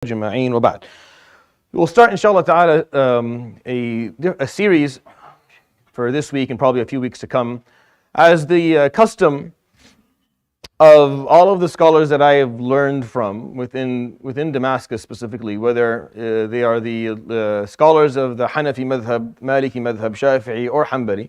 أجمعين وبعد. We'll start inshallah ta'ala a series for this week and probably a few weeks to come, as the custom of all of the scholars that I have learned from within Damascus specifically, whether they are the scholars of the Hanafi madhab, Maliki madhab, Shafi'i or Hanbali.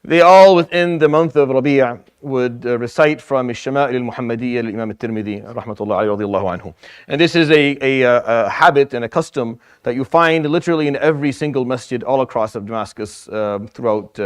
They all within the month of Rabi' would recite from الشمائل المحمدية للإمام الترمذي رحمة الله عليه رضي الله عنه. And this is a habit and a custom that you find literally in every single masjid all across of Damascus throughout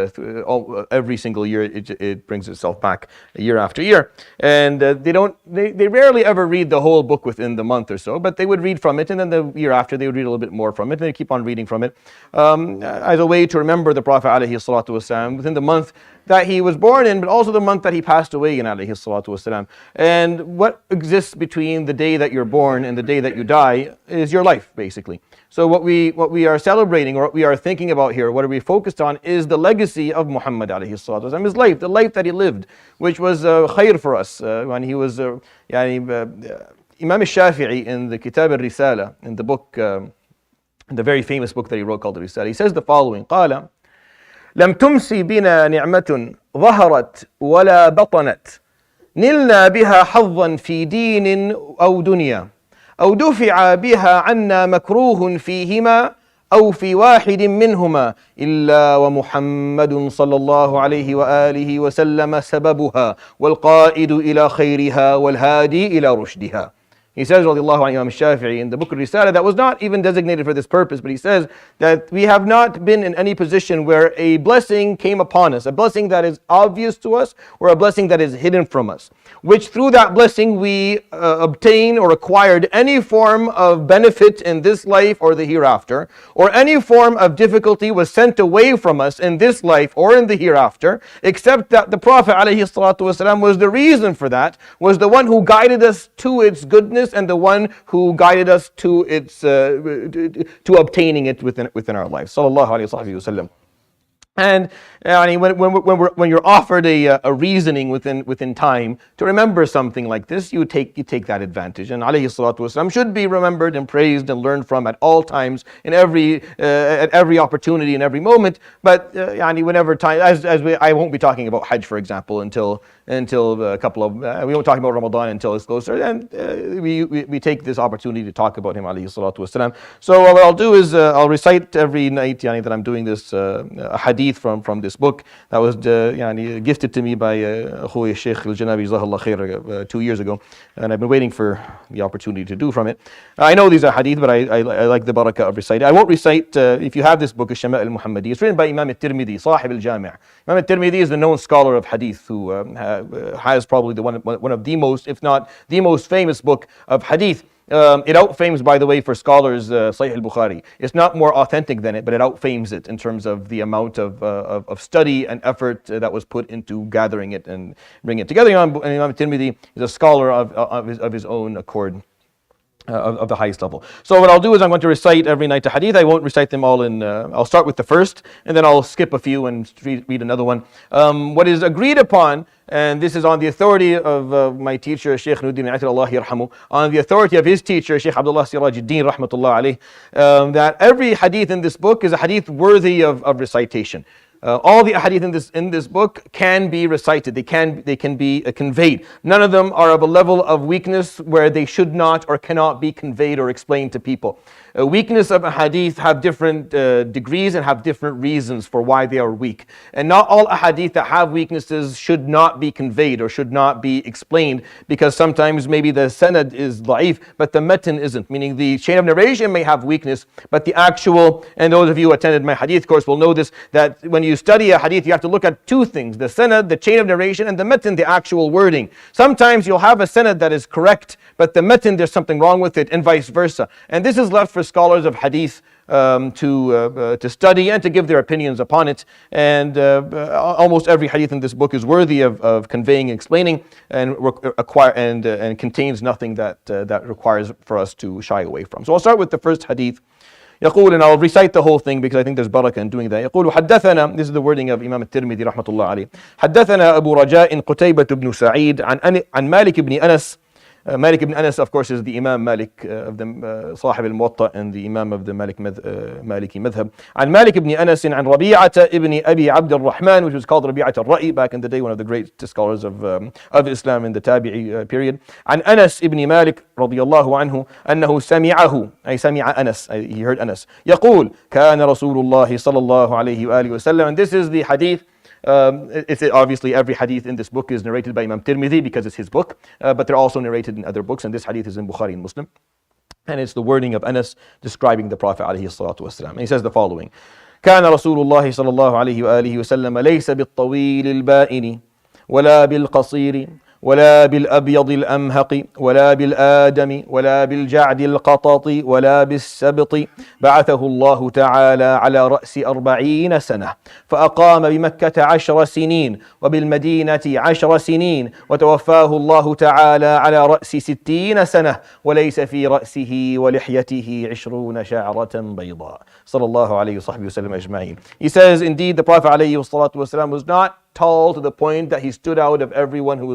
every single year. It brings itself back year after year. And they rarely ever read the whole book within the month or so, but they would read from it, and then the year after they would read a little bit more from it, and they keep on reading from it as a way to remember the Prophet alayhi salatu wasalam within the month that he was born in, but also the month that he passed away in alayhi salatu wasalam. And what exists between the day that you're born and the day that you die is your life, basically. So what we are celebrating, or what we are thinking about here, what are we focused on, is the legacy of Muhammad alayhi salatu wasalam, his life, the life that he lived, which was khair for us when he was Imam al-Shafi'i in the Kitab al-Risala, in the book, the very famous book that he wrote called the Risala, he says the following: قال لم تمسي بنا نعمة ظهرت ولا بطنت نلنا بها حظا في دين أو دنيا أو دفع بها عنا مكروه فيهما أو في واحد منهما إلا ومحمد صلى الله عليه وآله وسلم سببها والقائد إلى خيرها والهادي إلى رشدها. He says, radiallahu anhu, Imam Shafi'i, in the book of Risala, that was not even designated for this purpose, but he says that we have not been in any position where a blessing came upon us, a blessing that is obvious to us, or a blessing that is hidden from us, which through that blessing we obtain or acquired any form of benefit in this life or the hereafter, or any form of difficulty was sent away from us in this life or in the hereafter, except that the Prophet ﷺ was the reason for that, was the one who guided us to its goodness, and the one who guided us to its to obtaining it within our lives. Sallallahu alaihi wasallam. And when you're offered a reasoning within time to remember something like this, you take that advantage. And alayhi salatu wasalam should be remembered and praised and learned from at all times, in at every opportunity, in every moment. But whenever time, I won't be talking about Hajj, for example, until a couple of we won't talk about Ramadan until it's closer, and we take this opportunity to talk about him alayhi salatu wasalam. So what I'll do is I'll recite every night that I'm doing this hadith from this book that was gifted to me by Akhuy Sheikh Al-Janabi Jazakallah Khair 2 years ago, and I've been waiting for the opportunity to do from it. I know these are hadith, but I like the barakah of reciting. I won't recite, if you have this book, الشمائل المحمدية, it's written by Imam al-Tirmidhi, صاحب الجامع. Imam al-Tirmidhi is the known scholar of hadith who has probably one of the most, if not the most famous book of hadith. It outfames, by the way, for scholars, Sahih al-Bukhari. It's not more authentic than it, but it outfames it in terms of the amount of study and effort that was put into gathering it and bringing it together. Imam al-Tirmidhi is a scholar of his own accord. Of the highest level. So what I'll do is I'm going to recite every night a hadith. I won't recite them all I'll start with the first, and then I'll skip a few and read another one. What is agreed upon, and this is on the authority of my teacher, Sheikh Nuddin Allah yarhamu, on the authority of his teacher, Sheikh Abdullah Sirajuddin rahmatullah alayh, that every hadith in this book is a hadith worthy of recitation. All the hadith in this book can be recited. They can be conveyed. None of them are of a level of weakness where they should not or cannot be conveyed or explained to people. Weakness of a hadith have different degrees and have different reasons for why they are weak. And not all hadith that have weaknesses should not be conveyed or should not be explained, because sometimes maybe the sanad is da'if, but the matan isn't. Meaning the chain of narration may have weakness, but the actual, and those of you who attended my hadith course will know this, that when you study a hadith, you have to look at two things: the sanad, the chain of narration, and the matan, the actual wording. Sometimes you'll have a sanad that is correct, but the matan, there's something wrong with it, and vice versa. And this is left for scholars of hadith to study and to give their opinions upon it. And almost every hadith in this book is worthy of conveying and explaining, and contains nothing that requires for us to shy away from. So I'll start with the first hadith. يقول, and I'll recite the whole thing because I think there's barakah in doing that. يقول حدثنا, this is the wording of Imam al-Tirmidhi رحمة الله عليه. حدثنا أبو رجاء قتيبة بن سعيد عن مالك بن أنس Malik ibn Anas, of course, is the Imam Malik of the Sahib al-Muwatta and the Imam of the Maliki madhab. عن مالك بن أنس عن ربيعة ابن أبي عبد الرحمن, which was called ربيعة الرأي back in the day, one of the great scholars of Islam in the Tabi'i period. عن أنس ابن مالك رضي الله عنه أنه سمعه, أي سمع أنس, he heard أنس يقول كان رسول الله صلى الله عليه وآله وسلم. And this is the hadith. It's obviously every hadith in this book is narrated by Imam Tirmidhi because it's his book, but they're also narrated in other books, and this hadith is in Bukhari and Muslim. And it's the wording of Anas describing the Prophet عليه الصلاة والسلام. And he says the following: كان رسول الله صلى الله عليه وآله وسلم ليس بالطويل البائن ولا بالقصير ولا بالأبيض الأمهق ولا بالآدم ولا بالجعد القطط ولا بالسبط، بعثه الله تعالى على رأس 40 سنة، فأقام بمكة 10 سنين وبالمدينة 10 سنين، وتوفاه الله تعالى على رأس 60 سنة، وليس في رأسه ولحيته 20 شعرة بيضاء. صلى الله عليه وصحبه وسلم أجمعين. He says, indeed, the Prophet عليه الصلاة والسلام was not tall to the point that he stood out of everyone who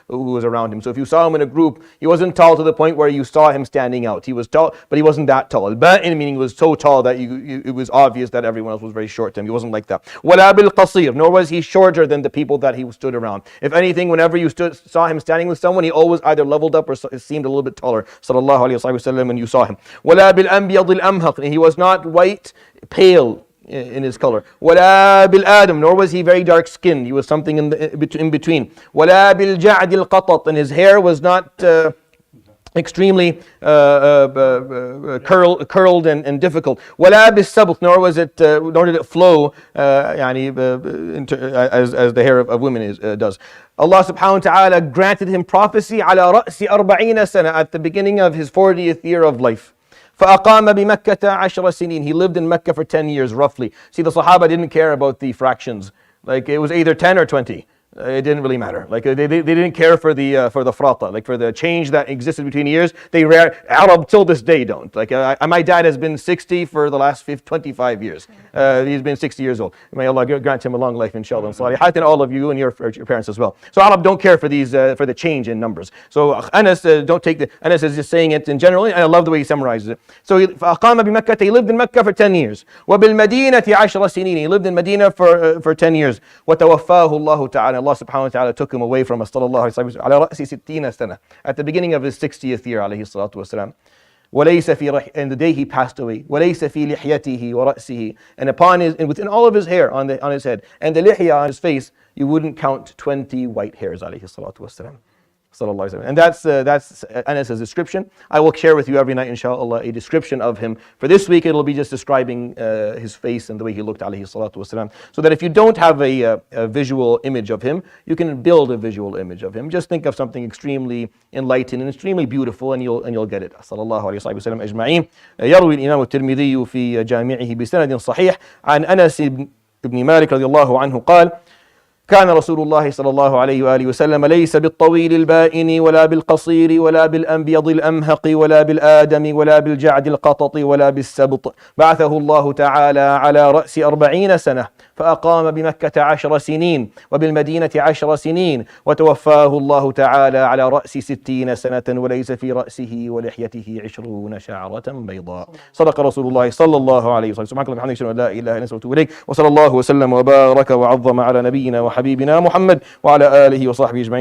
was around him. So if you saw him in a group, he wasn't tall to the point where you saw him standing out. He was tall, but he wasn't that tall. Al-Ba'in meaning was so tall that it was obvious that everyone else was very short to him. He wasn't like that. وَلَا بِالْقَصِيرِ, nor was he shorter than the people that he stood around. If anything, whenever you saw him standing with someone, he always either leveled up or seemed a little bit taller. Sallallahu alayhi wa sallam, when you saw him. وَلَا بِالْأَنْبِيَضِ الْأَمْهَقِ, he was not white, pale in his color. وَلَا بِالْآدَمِ, nor was he very dark skinned. He was something in between. وَلَا بِالْجَعْدِ الْقَطَطِ, and his hair was not extremely curled and difficult. وَلَا بِالسَّبْطِ, nor did it flow as the hair of women does. Allah subhanahu wa ta'ala granted him prophecy على رأس 40 سنة, at the beginning of his 40th year of life. فأقام بمكة 10 سنين, he lived in Mecca for 10 years roughly. See, the Sahaba didn't care about the fractions. Like it was either 10 or 20. It didn't really matter. Like they didn't care for the frata, like for the change that existed between years. Arab till this day don't. Like my dad has been 60 for the last 25 years. He's been 60 years old. May Allah grant him a long life, inshallah. And salihat, and all of you and your parents as well. So Arab don't care for these for the change in numbers. So Anas don't take Anas is just saying it in general, and I love the way he summarizes it. So فأقام بمكة, he lived in Mecca for 10 years. وبالمدينة 10 سنين, he lived in Medina for 10 years. وتوفاه الله تعالى, Allah subhanahu wa ta'ala took him away from us, sallallahu alayhi wa sallam, على رأس 60 سنة, at the beginning of his 60th year, alayhi salatu wasalam. وليس في and the day he passed away, وليس في لحيته ورأسه, and within all of his hair on his head, and the lihya on his face, you wouldn't count 20 white hairs, alayhi salatu wasalam. And that's Anas' description. I will share with you every night, inshallah, a description of him. For this week, it'll be just describing his face and the way he looked, alayhi salatu wasalam. So that if you don't have a visual image of him, you can build a visual image of him. Just think of something extremely enlightening and extremely beautiful, and you'll get it. Sallallahu alayhi wa sallam ajma'in. يروي الإمام الترمذي في جامعه بسند صحيح عن أنس بن مالك رضي الله عنه قال: كان رسول الله صلى الله عليه وآله وسلم ليس بالطويل البائن ولا بالقصير ولا بالأنبيض الأمهق ولا بالآدم ولا بالجعد القطط ولا بالسبط، بعثه الله تعالى على رأس 40 سنة، فأقام بمكة 10 سنين وبالمدينة 10 سنين، وتوفاه الله تعالى على رأس 60 سنة، وليس في رأسه ولحيته 20 شعرة بيضاء. صدق رسول الله صلى الله عليه وسلم. سبحانك اللهم وبحمدك، أشهد أن لا إله إلا أنت، أستغفرك وأتوب إليك. وصلى الله وسلم وبارك وعظم على نبينا وحبيبنا محمد وعلى آله وصحبه أجمعين.